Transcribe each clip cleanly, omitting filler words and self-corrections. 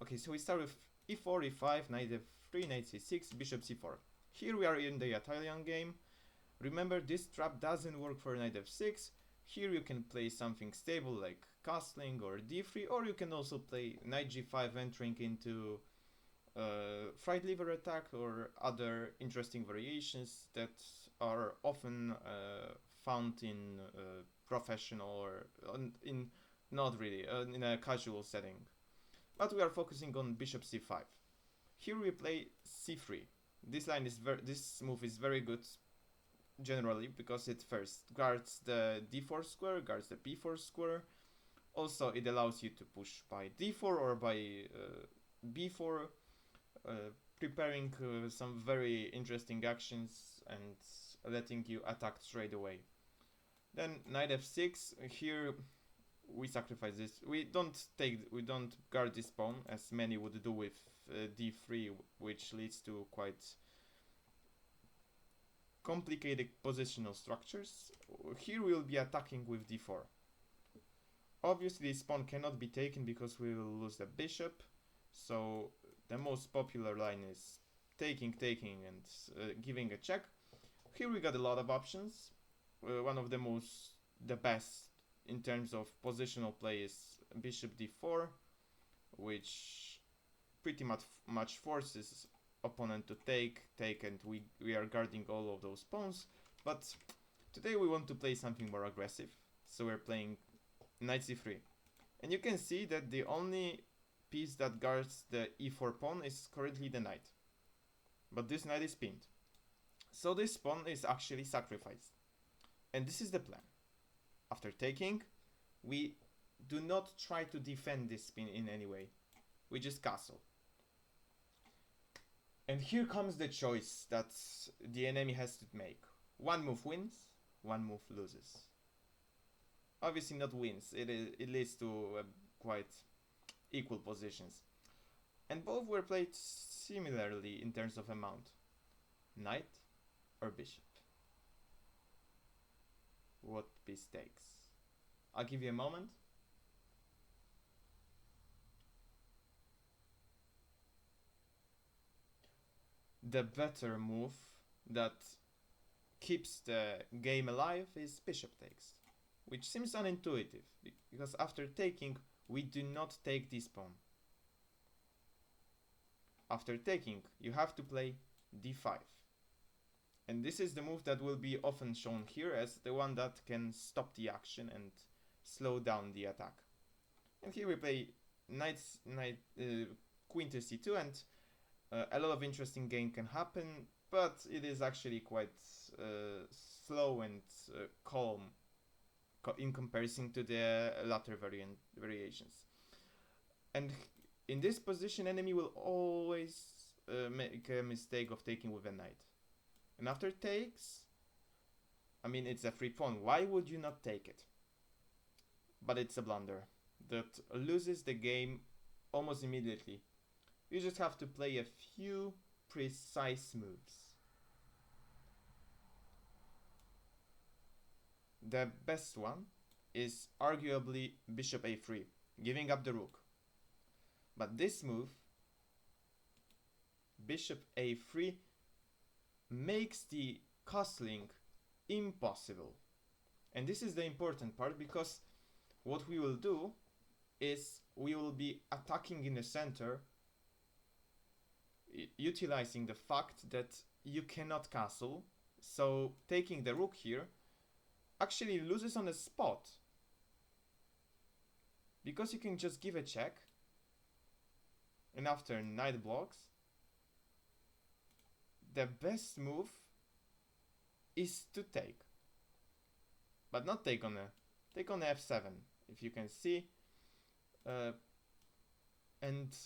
Okay, so we start with e4, e5, knight f3, knight c6, bishop c4. Here we are in the Italian game. Remember, this trap doesn't work for knight f6. Here you can play something stable like castling or d3, or you can also play knight g5 entering into fried liver attack or other interesting variations that are often found in professional or in not really in a casual setting. But we are focusing on bishop c5. Here we play c3. This move is very good generally because it first guards the d4 square, guards the b4 square. Also, it allows you to push by d4 or by b4, preparing some very interesting actions and letting you attack straight away. Then knight f6. Here we sacrifice this. We don't guard this pawn as many would do with d3, which leads to quite complicated positional structures. Here we will be attacking with d4. Obviously this pawn cannot be taken because we will lose the bishop, so the most popular line is taking and giving a check. Here we got a lot of options. One of the best in terms of positional play is bishop d4, which pretty much forces opponent to take, and we are guarding all of those pawns. But today we want to play something more aggressive, so we're playing knight c3. And you can see that the only piece that guards the e4 pawn is currently the knight. But this knight is pinned. So this pawn is actually sacrificed. And this is the plan. After taking, we do not try to defend this pin in any way. We just castle. And here comes the choice that the enemy has to make. One move wins, one move loses. Obviously not wins, it leads to quite equal positions. And both were played similarly in terms of amount. Knight or bishop? What piece takes? I'll give you a moment. The better move that keeps the game alive is bishop takes, which seems unintuitive, because after taking, we do not take this pawn. After taking, you have to play d5. And this is the move that will be often shown here as the one that can stop the action and slow down the attack. And here we play queen to c2, and a lot of interesting game can happen, but it is actually quite slow and calm in comparison to the latter variations. And in this position, enemy will always make a mistake of taking with a knight. And after takes, I mean, it's a free pawn. Why would you not take it? But it's a blunder that loses the game almost immediately. You just have to play a few precise moves. The best one is arguably bishop a3, giving up the rook. But this move, bishop a3, makes the castling impossible. And this is the important part, because what we will do is we will be attacking in the center, utilizing the fact that you cannot castle. So taking the rook here actually loses on the spot, because you can just give a check, and after knight blocks, the best move is to take, but not take on f7, if you can see. And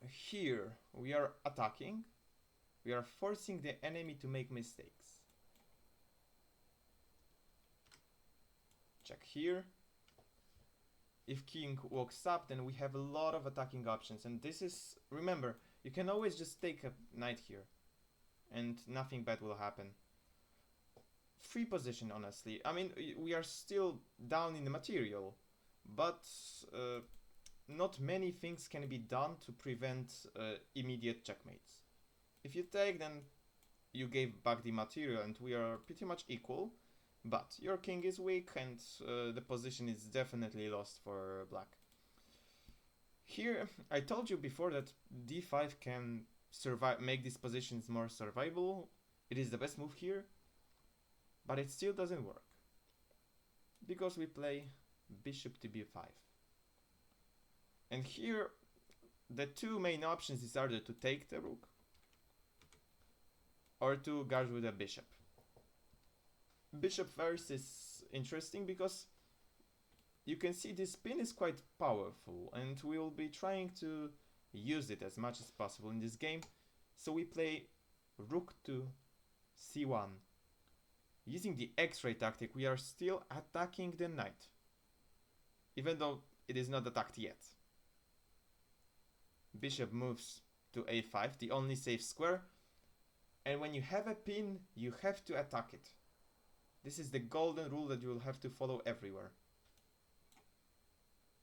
here we are attacking, we are forcing the enemy to make mistakes. Check here. If king walks up, then we have a lot of attacking options, and this is, remember, you can always just take a knight here and nothing bad will happen. Free position, honestly. I mean, we are still down in the material, but not many things can be done to prevent immediate checkmates. If you take, then you gave back the material and we are pretty much equal, but your king is weak and the position is definitely lost for black. Here, I told you before that d5 can survive, make these positions more survivable. It is the best move here, but it still doesn't work because we play bishop to b5. And here, the two main options is either to take the rook or to guard with a bishop. Bishop first is interesting because you can see this pin is quite powerful and we will be trying to use it as much as possible in this game. So we play rook to c1. Using the X-ray tactic, we are still attacking the knight, even though it is not attacked yet. Bishop moves to a5, the only safe square, and when you have a pin, you have to attack it. This is the golden rule that you will have to follow everywhere.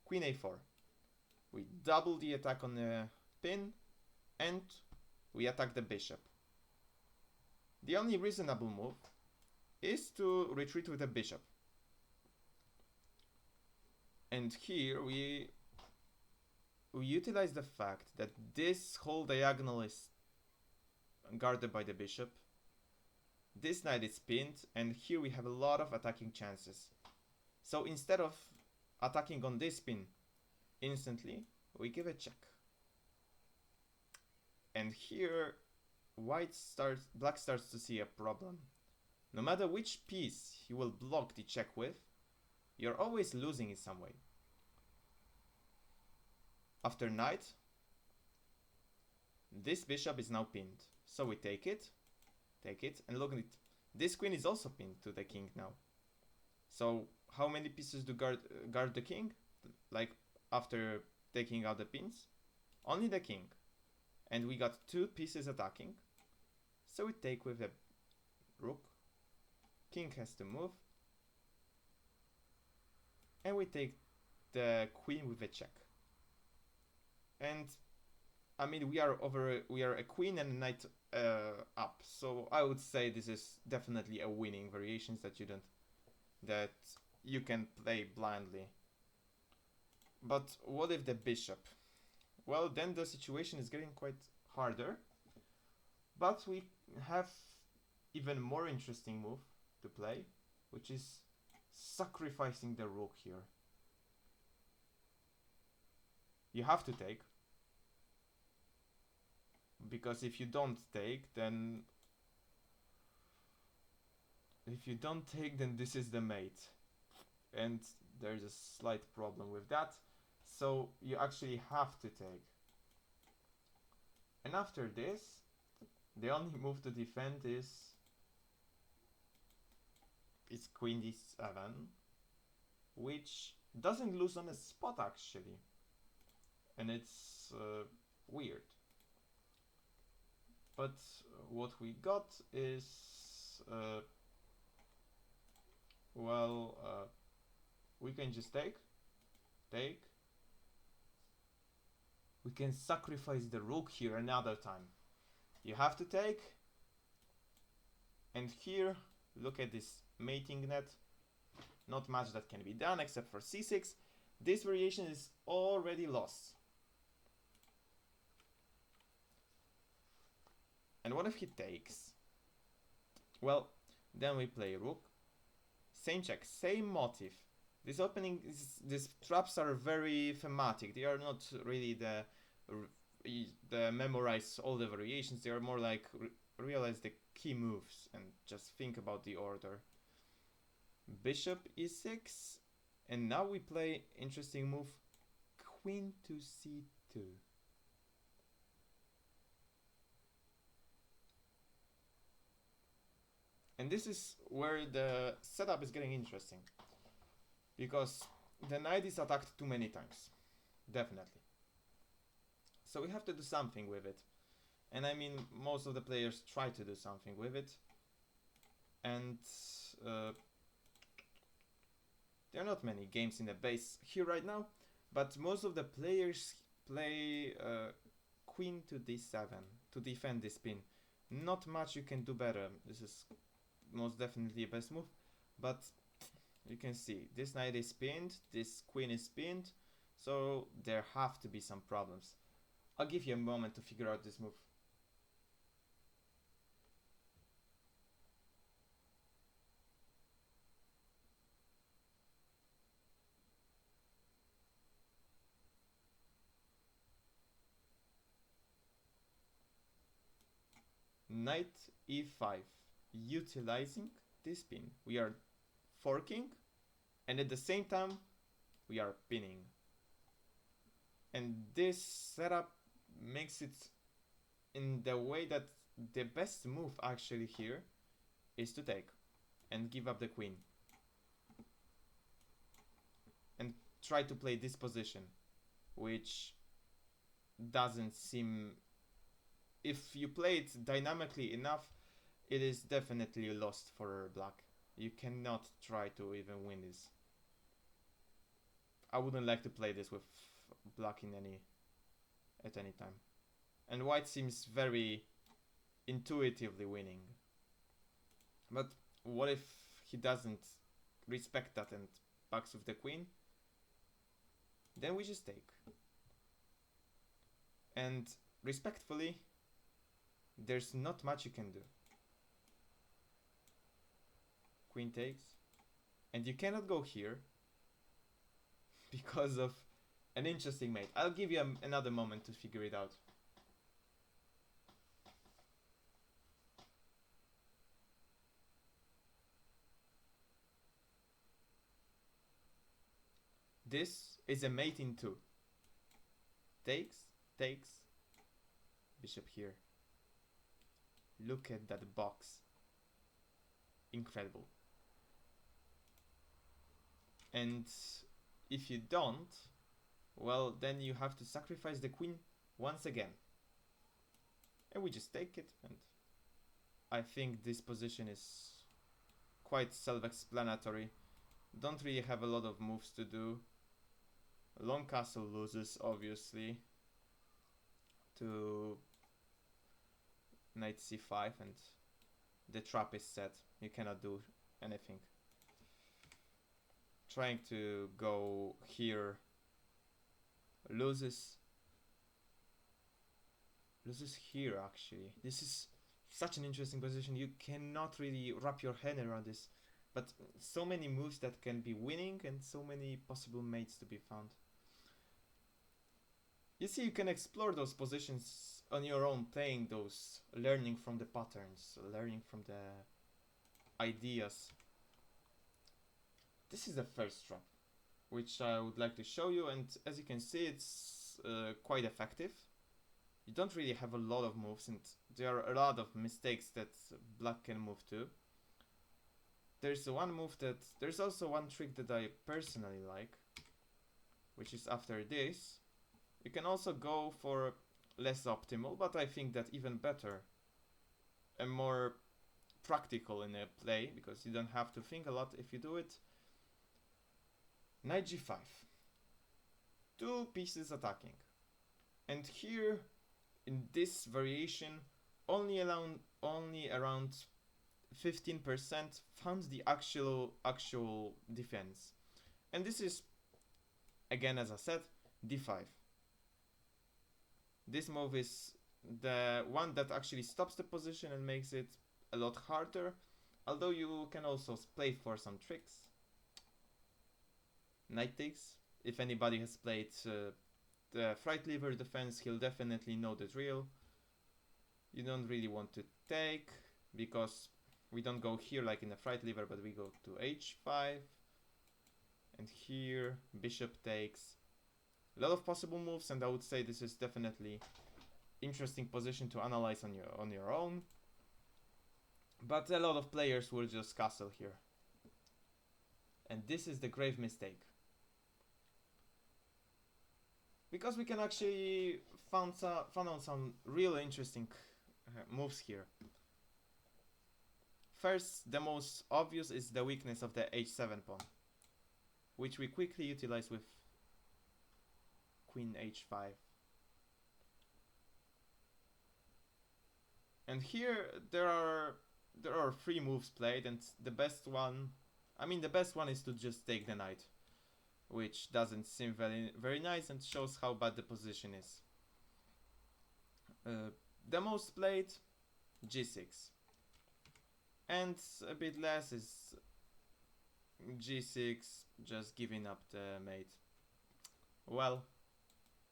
Queen a4. We double the attack on the pin, and we attack the bishop. The only reasonable move is to retreat with the bishop. And here we utilize the fact that this whole diagonal is guarded by the bishop. This knight is pinned, and here we have a lot of attacking chances. So instead of attacking on this pin instantly, we give a check. And here black starts to see a problem. No matter which piece he will block the check with, you're always losing in some way. After knight, this bishop is now pinned. So we take it, and look at it. This queen is also pinned to the king now. So how many pieces do guard the king? Like after taking out the pins? Only the king. And we got two pieces attacking. So we take with the rook. King has to move. And we take the queen with a check. And I mean, we are a queen and a knight up. So I would say this is definitely a winning variations that you can play blindly. But what if the bishop? Well, then the situation is getting quite harder. But we have even more interesting move to play, which is sacrificing the rook here. You have to take, because if you don't take, then this is the mate, and there's a slight problem with that. So you actually have to take. And after this, the only move to defend is queen d7, which doesn't lose on a spot actually, and it's weird. But what we got is we can just take. We can sacrifice the rook here another time. You have to take. And here, look at this mating net. Not much that can be done except for c6. This variation is already lost. And what if he takes? Well, then we play rook. Same check, same motif. This opening, these traps are very thematic. They are not really the memorize all the variations. They are more like realize the key moves and just think about the order. Bishop e6, and now we play interesting move, queen to c2. And this is where the setup is getting interesting, because the knight is attacked too many times, definitely. So we have to do something with it. And I mean, most of the players try to do something with it. And there are not many games in the base here right now. But most of the players play queen to d7 to defend this pin. Not much you can do better. This is most definitely the best move, but you can see this knight is pinned, this queen is pinned, so there have to be some problems. I'll give you a moment to figure out this move. Knight e5, utilizing this pin. We are forking, and at the same time we are pinning. And this setup makes it in the way that the best move actually here is to take and give up the queen and try to play this position, which doesn't seem, if you play it dynamically enough, it is definitely lost for black. You cannot try to even win this. I wouldn't like to play this with black at any time. And white seems very intuitively winning. But what if he doesn't respect that and backs with the queen? Then we just take. And respectfully, there's not much you can do. Queen takes. And you cannot go here because of an interesting mate. I'll give you another moment to figure it out. This is a mate in 2. Takes, takes, bishop here. Look at that box. Incredible. And if you don't, well, then you have to sacrifice the queen once again. And we just take it, and I think this position is quite self-explanatory. Don't really have a lot of moves to do. Long castle loses, obviously, to knight c5, and the trap is set. You cannot do anything. Trying to go here loses here, actually. This is such an interesting position. You cannot really wrap your head around this, but so many moves that can be winning and so many possible mates to be found. You see, you can explore those positions on your own, playing those, learning from the patterns, learning from the ideas. This is the first trap, which I would like to show you, and as you can see, it's quite effective. You don't really have a lot of moves, and there are a lot of mistakes that black can move to. There's also one trick that I personally like, which is after this. You can also go for less optimal, but I think that even better and more practical in a play, because you don't have to think a lot if you do it. Knight g5. 2 pieces attacking. And here, in this variation, only around 15% found the actual defense. And this is, again, as I said, d5. This move is the one that actually stops the position and makes it a lot harder, although you can also play for some tricks. Knight takes. If anybody has played the right lever defense, he'll definitely know the drill. You don't really want to take, because we don't go here like in the right lever, but we go to h5. And here, bishop takes. A lot of possible moves, and I would say this is definitely interesting position to analyze on your own. But a lot of players will just castle here. And this is the grave mistake. Because we can actually find out some real interesting moves here. First, the most obvious is the weakness of the h7 pawn, which we quickly utilize with queen h5. And here there are three moves played, and the best one, the best one is to just take the knight, which doesn't seem very nice and shows how bad the position is. The most played, g6, and a bit less is g6, just giving up the mate. Well,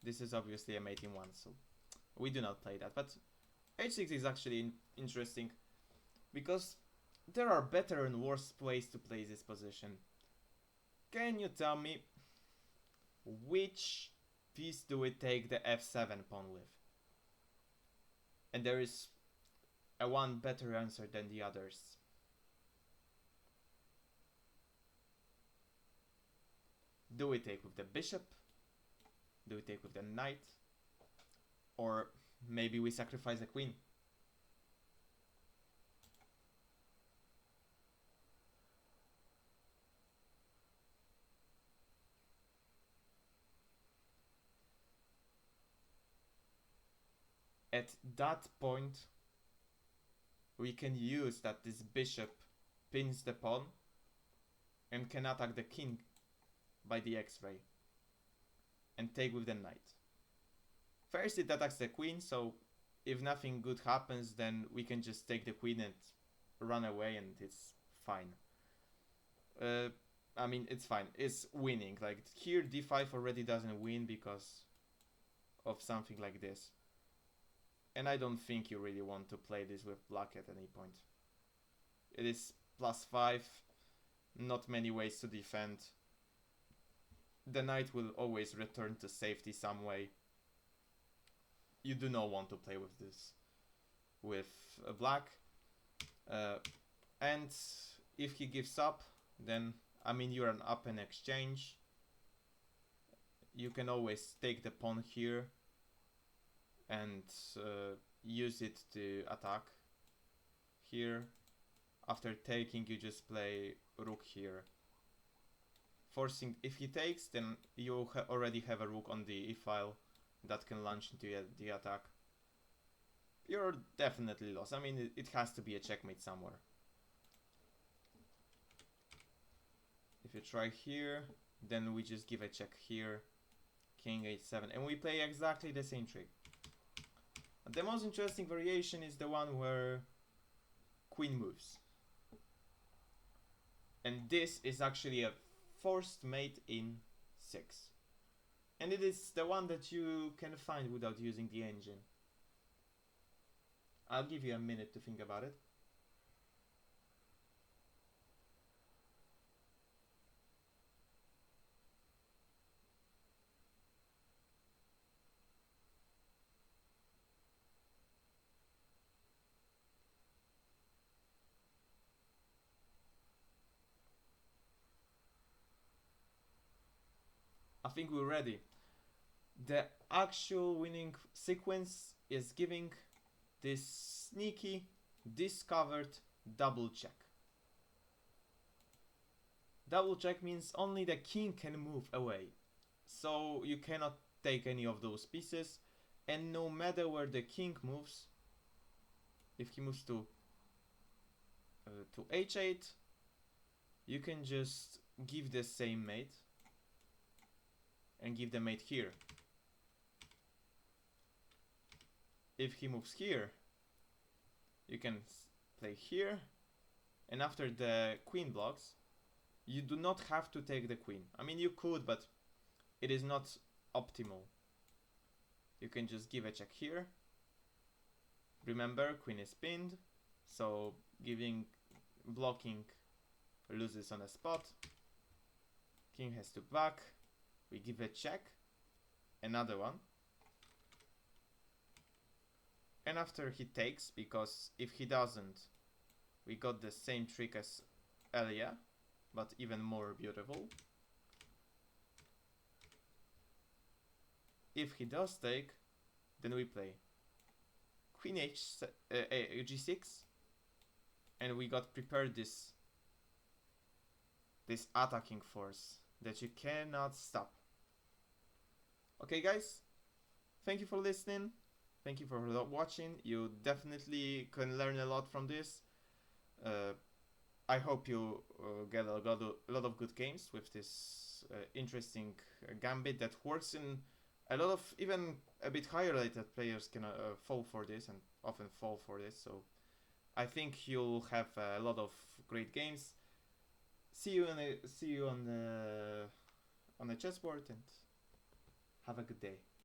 this is obviously a mate in one, so we do not play that, but h6 is actually interesting because there are better and worse ways to play this position. Can you tell me which piece do we take the f7 pawn with? And there is a one better answer than the others. Do we take with the bishop? Do we take with the knight? Or maybe we sacrifice a queen? At that point, we can use that this bishop pins the pawn and can attack the king by the x-ray and take with the knight. First it attacks the queen, so if nothing good happens, then we can just take the queen and run away and it's fine. It's fine. It's winning. Like here d5 already doesn't win because of something like this. And I don't think you really want to play this with black at any point. It is +5, not many ways to defend. The knight will always return to safety some way. You do not want to play with this, with black. And if he gives up, then, you're an up and exchange. You can always take the pawn here and use it to attack here. After taking, you just play rook here. Forcing, if he takes, then you already have a rook on the e-file that can launch into the attack. You're definitely lost. It has to be a checkmate somewhere. If you try here, then we just give a check here, king h7, and we play exactly the same trick. The most interesting variation is the one where queen moves. And this is actually a forced mate in 6. And it is the one that you can find without using the engine. I'll give you a minute to think about it. I think we're ready. The actual winning sequence is giving this sneaky, discovered double check. Double check means only the king can move away. So you cannot take any of those pieces, and no matter where the king moves, if he moves to h8, you can just give the same mate and give the mate here. If he moves here, you can play here, and after the queen blocks, you do not have to take the queen. You could, but it is not optimal. You can just give a check here. Remember, queen is pinned, so blocking loses on a spot. King has to back. We give a check, another one. And after he takes, because if he doesn't, we got the same trick as earlier, but even more beautiful. If he does take, then we play queen g6, and we got prepared this attacking force that you cannot stop. Okay, guys, thank you for listening. Thank you for watching. You definitely can learn a lot from this. I hope you get a lot of good games with this interesting gambit that works in a lot of even a bit higher rated players can fall for this and often fall for this. So I think you'll have a lot of great games. See you on the chessboard and have a good day.